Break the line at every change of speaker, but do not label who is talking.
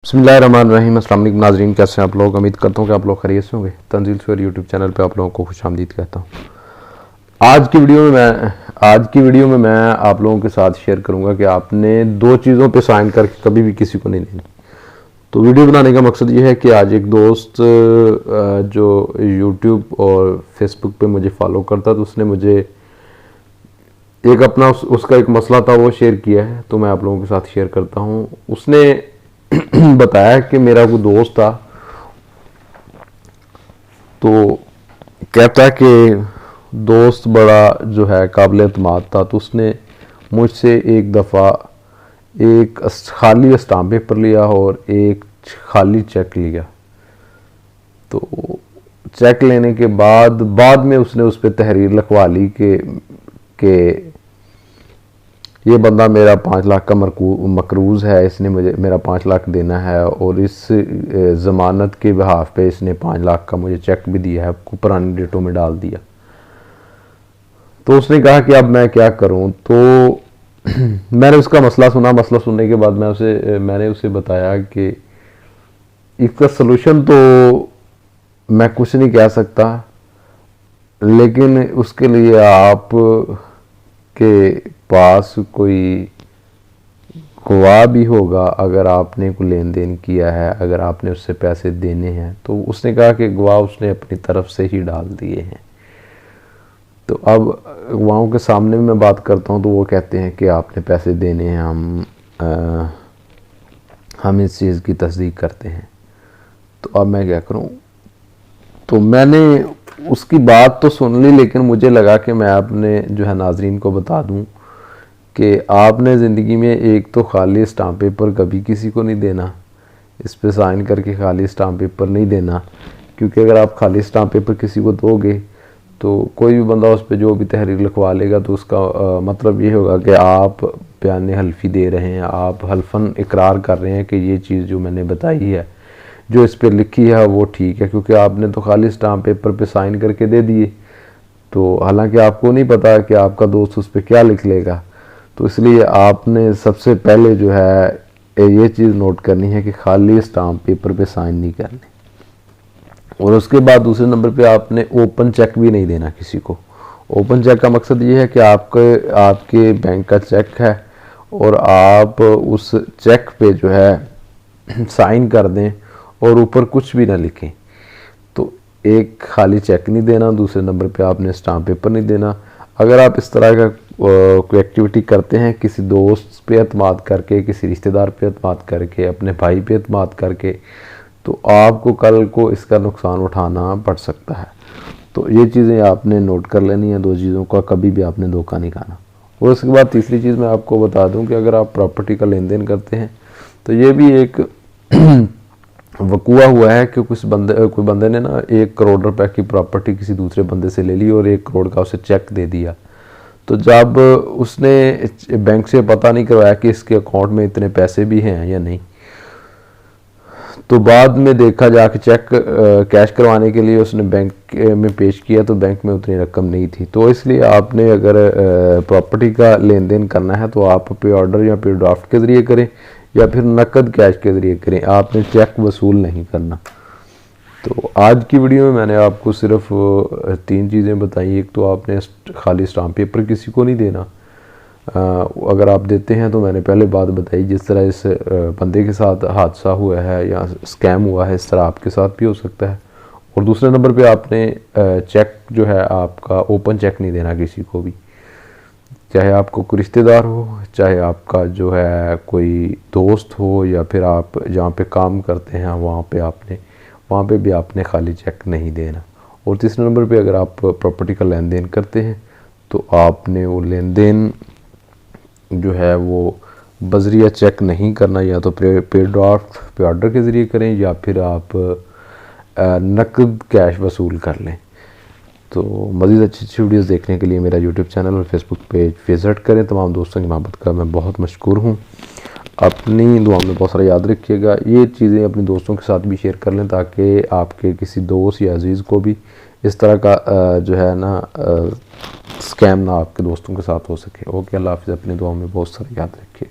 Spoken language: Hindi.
बिस्मिल्लाहिर्रहमानिर्रहीम। अस्सलाम वालेकुम नाज़रीन, कैसे हैं आप लोग। उम्मीद करता हूँ कि आप लोग खैरियत से होंगे। तंजील स्क्वायर यूट्यूब चैनल पे आप लोगों को खुशामदीद कहता हूँ। आज की वीडियो में मैं आप लोगों के साथ शेयर करूँगा कि आपने दो चीज़ों पे साइन करके कभी भी किसी को नहीं देना। तो वीडियो बनाने का मकसद ये है कि आज एक दोस्त जो यूट्यूब और फेसबुक पे मुझे फॉलो करता, तो उसने मुझे एक अपना उसका एक मसला था वो शेयर किया है, तो मैं आप लोगों के साथ शेयर करता हूँ। उसने बताया कि मेरा कोई दोस्त था, तो कहता है कि दोस्त बड़ा जो है काबिल एतमाद था, तो उसने मुझसे एक दफ़ा एक खाली स्टाम्प पेपर लिया और एक खाली चेक लिया। तो चेक लेने के बाद में उसने उस पर तहरीर लिखवा ली कि ये बंदा मेरा 5 लाख का मकरूज़ है, इसने मुझे मेरा 5 लाख देना है, और इस ज़मानत के बिहाफ पे इसने 5 लाख का मुझे चेक भी दिया है, पुरानी डेटों में डाल दिया। तो उसने कहा कि अब मैं क्या करूं। तो मैंने उसका मसला सुनने के बाद मैंने उसे बताया कि इसका सलूशन तो मैं कुछ नहीं कह सकता, लेकिन उसके लिए आप के पास कोई गवाह भी होगा। अगर आपने कोई लेन देन किया है, अगर आपने उससे पैसे देने हैं, तो उसने कहा कि गवाह उसने अपनी तरफ से ही डाल दिए हैं। तो अब गवाहों के सामने मैं बात करता हूं, तो वो कहते हैं कि आपने पैसे देने हैं, हम इस चीज़ की तस्दीक करते हैं। तो अब मैं क्या करूं। तो मैंने उसकी बात तो सुन ली, लेकिन मुझे लगा कि मैं अपने जो है नाजरीन को बता दूं कि आपने ज़िंदगी में एक तो खाली स्टाम्प पेपर कभी किसी को नहीं देना, इस पे साइन करके खाली स्टाम्प पेपर नहीं देना। क्योंकि अगर आप खाली स्टाम्प पेपर किसी को दोगे, तो कोई भी बंदा उस पर जो भी तहरीर लिखवा लेगा, तो उसका मतलब ये होगा कि आप बयान हल्फी दे रहे हैं, आप हल्फन इकरार कर रहे हैं कि ये चीज़ जो मैंने बताई है, जो इस पर लिखी है, वो ठीक है। क्योंकि आपने तो खाली स्टाम्प पेपर पे साइन करके दे दिए, तो हालांकि आपको नहीं पता कि आपका दोस्त उस पर क्या लिख लेगा। तो इसलिए आपने सबसे पहले जो है ये चीज़ नोट करनी है कि खाली स्टाम्प पेपर पे साइन नहीं करने। और उसके बाद दूसरे नंबर पे आपने ओपन चेक भी नहीं देना किसी को। ओपन चेक का मकसद ये है कि आपके बैंक का चेक है और आप उस चेक पे जो है साइन कर दें और ऊपर कुछ भी ना लिखें। तो एक खाली चेक नहीं देना, दूसरे नंबर पे आपने स्टाम्प पेपर नहीं देना। अगर आप इस तरह का कोई एक्टिविटी करते हैं, किसी दोस्त पे एतमाद करके, किसी रिश्तेदार पे एतमाद करके, अपने भाई पे एतमाद करके, तो आपको कल को इसका नुकसान उठाना पड़ सकता है। तो ये चीज़ें आपने नोट कर लेनी है। दो चीज़ों का कभी भी आपने धोखा नहीं खाना। और उसके बाद तीसरी चीज़ मैं आपको बता दूं कि अगर आप प्रॉपर्टी का लेन देन करते हैं, तो ये भी एक वकूआ हुआ है कि कोई बंदे ने ना 1 करोड़ रुपए की प्रॉपर्टी किसी दूसरे बंदे से ले ली और 1 करोड़ का उसे चेक दे दिया। तो जब उसने बैंक से पता नहीं करवाया कि इसके अकाउंट में इतने पैसे भी हैं या नहीं, तो बाद में देखा जाके चेक कैश करवाने के लिए उसने बैंक में पेश किया, तो बैंक में उतनी रकम नहीं थी। तो इसलिए आपने अगर प्रॉपर्टी का लेन देन करना है, तो आप पे ऑर्डर या पे ड्राफ्ट के ज़रिए करें या फिर नकद कैश के ज़रिए करें। आपने चेक वसूल नहीं करना। तो आज की वीडियो में मैंने आपको सिर्फ 3 चीज़ें बताई। एक तो आपने खाली स्टाम्प पेपर किसी को नहीं देना। अगर आप देते हैं, तो मैंने पहले बात बताई, जिस तरह इस बंदे के साथ हादसा हुआ है या स्कैम हुआ है, इस तरह आपके साथ भी हो सकता है। और दूसरे नंबर पे आपने चेक जो है आपका ओपन चेक नहीं देना किसी को भी, चाहे आपको कोई रिश्तेदार हो, चाहे आपका जो है कोई दोस्त हो, या फिर आप जहाँ पे काम करते हैं वहाँ पे भी आपने खाली चेक नहीं देना। और तीसरे नंबर पे अगर आप प्रॉपर्टी का लेन देन करते हैं, तो आपने वो लेन देन जो है वो बजरिया चेक नहीं करना, या तो पे ड्राफ्ट पे ऑर्डर के ज़रिए करें, या फिर आप नकद कैश वसूल कर लें। तो मज़ीद अच्छी वीडियोस देखने के लिए मेरा यूट्यूब चैनल और फेसबुक पेज विज़िट करें। तमाम दोस्तों की मोहब्बत का मैं बहुत मशकूर हूँ। अपनी दुआ में बहुत सारा याद रखिएगा। ये चीज़ें अपने दोस्तों के साथ भी शेयर कर लें, ताकि आपके किसी दोस्त या अजीज़ को भी इस तरह का जो है ना स्कैम ना आपके दोस्तों के साथ हो सके। ओके, अल्लाह हाफ़िज़। अपनी दुआ में बहुत सारा याद रखिए।